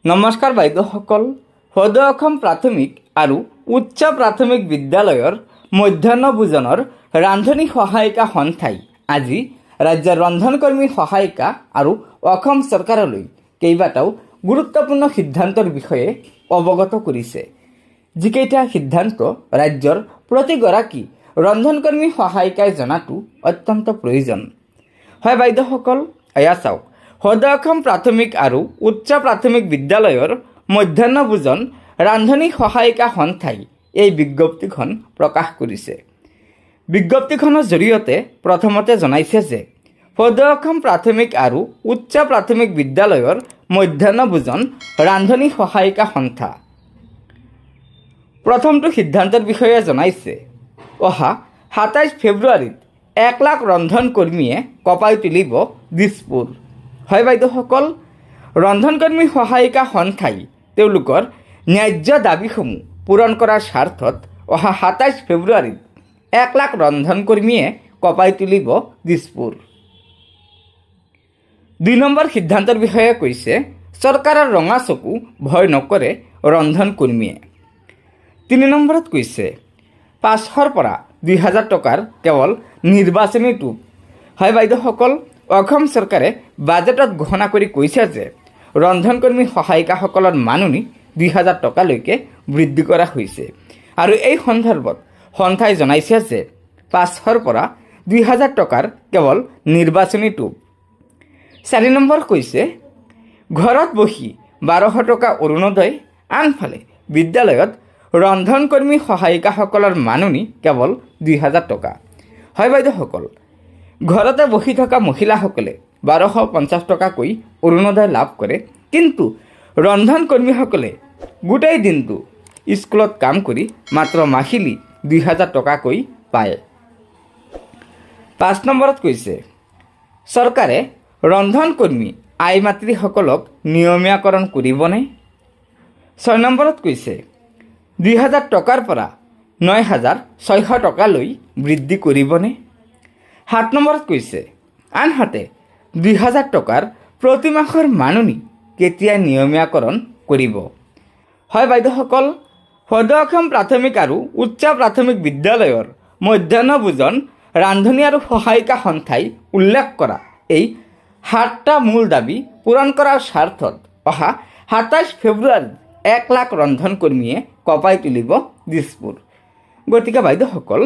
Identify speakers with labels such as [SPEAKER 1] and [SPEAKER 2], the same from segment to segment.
[SPEAKER 1] নমস্কাৰ বাইদেউসকল। সদৌ অসম প্ৰাথমিক আৰু উচ্চ প্ৰাথমিক বিদ্যালয়ৰ মধ্যাহ্ন ভোজনৰ ৰান্ধনী সহায়িকা সন্থাই আজি ৰাজ্যৰ ৰন্ধনকৰ্মী সহায়িকা আৰু অসম চৰকাৰলৈ কেইবাটাও গুৰুত্বপূৰ্ণ সিদ্ধান্তৰ বিষয়ে অৱগত কৰিছে। যিকেইটা সিদ্ধান্ত ৰাজ্যৰ প্ৰতিগৰাকী ৰন্ধনকৰ্মী সহায়িকাই জনাটো অত্যন্ত প্ৰয়োজন। হয় বাইদেউসকল, এয়া চাওক, সদৌ অসম প্ৰাথমিক আৰু উচ্চ প্ৰাথমিক বিদ্যালয়ৰ মধ্যাহ্ন ভোজন ৰান্ধনী সহায়িকা সন্থাই এই বিজ্ঞপ্তিখন প্ৰকাশ কৰিছে। বিজ্ঞপ্তিখনৰ জৰিয়তে প্ৰথমতে জনাইছে যে সদৌ অসম প্ৰাথমিক আৰু উচ্চ প্ৰাথমিক বিদ্যালয়ৰ মধ্যাহ্ন ভোজন ৰান্ধনী সহায়িকা সন্থা প্ৰথমটো সিদ্ধান্তৰ বিষয়ে জনাইছে। অহা ২৭ ফেব্ৰুৱাৰীত ১ লাখ ৰন্ধন কৰ্মীয়ে কপাই তুলিব দিছপুৰ। হয় বাইদেউসকল, ৰন্ধনকৰ্মী সহায়িকা সন্থাই তেওঁলোকৰ ন্যায্য দাবীসমূহ পূৰণ কৰাৰ স্বাৰ্থত অহা ২৭ ফেব্ৰুৱাৰীত ১ লাখ ৰন্ধন কৰ্মীয়ে কপাই তুলিব দিছপুৰ। ২ নম্বৰ সিদ্ধান্তৰ বিষয়ে কৈছে, চৰকাৰৰ ৰঙা চকু ভয় নকৰে ৰন্ধন কৰ্মীয়ে। ৩ নম্বৰত কৈছে, ৫০০ৰ পৰা ২০০০ টকাৰ কেৱল নিৰ্বাচনী টোপ। হয় বাইদেউসকল, অসম চৰকাৰে বাজেটত ঘোষণা কৰি কৈছে যে ৰন্ধনকৰ্মী সহায়িকাসকলৰ মাননি ২০০০ টকালৈকে বৃদ্ধি কৰা হৈছে আৰু এই সন্দৰ্ভত সন্থাই জনাইছে যে ৫০০ৰ পৰা ২০০০ টকাৰ কেৱল নিৰ্বাচনী টোপ। ৪ নম্বৰ কৈছে, ঘৰত বহি ১২০০ টকা অৰুণোদয়। আনফালে বিদ্যালয়ত ৰন্ধনকৰ্মী সহায়িকাসকলৰ মাননি কেৱল ২০০০ টকা। হয় বাইদেউসকল, ঘৰতে বহি থকা মহিলাসকলে ১২৫০ টকাকৈ অৰুণোদয় লাভ কৰে, কিন্তু ৰন্ধনকৰ্মীসকলে গোটেই দিনটো স্কুলত কাম কৰি মাত্ৰ মাহিলী ২০০০ টকাকৈ পায়। ৫ নম্বৰত কৈছে, চৰকাৰে ৰন্ধনকৰ্মী আই মাতৃসকলক নিয়মীয়াকৰণ কৰিবনে? ৬ নম্বৰত কৈছে, ২০০০ টকাৰ পৰা ৯,৬০০ টকালৈ বৃদ্ধি কৰিবনে? ৭ নম্বৰত কৈছে, আনহাতে ২০০০ টকাৰ প্ৰতি মাহৰ মাননি কেতিয়া নিয়মীয়াকৰণ কৰিব? হয় বাইদেউসকল, সদৌ অসম প্ৰাথমিক আৰু উচ্চ প্ৰাথমিক বিদ্যালয়ৰ মধ্যাহ্ন ভোজন ৰান্ধনী আৰু সহায়িকা সন্থাই উল্লেখ কৰা এই ৭টা মূল দাবী পূৰণ কৰাৰ স্বাৰ্থত অহা ২৭ ফেব্ৰুৱাৰীত ১ লাখ ৰন্ধন কৰ্মীয়ে কপাই তুলিব দিছপুৰ। গতিকে বাইদেউসকল,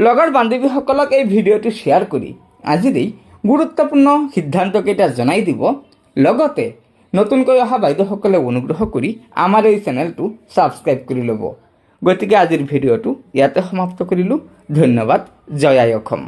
[SPEAKER 1] লগৰ বান্ধৱীসকলক এই ভিডিঅ'টো শ্বেয়াৰ কৰি আজিৰ এই গুৰুত্বপূৰ্ণ সিদ্ধান্তকেইটা জনাই দিব। লগতে নতুনকৈ অহা বাইদেউসকলে অনুগ্ৰহ কৰি আমাৰ এই চেনেলটো ছাবস্ক্ৰাইব কৰি ল'ব। গতিকে আজিৰ ভিডিঅ'টো ইয়াতে সমাপ্ত কৰিলোঁ। ধন্যবাদ। জয় আই অসম।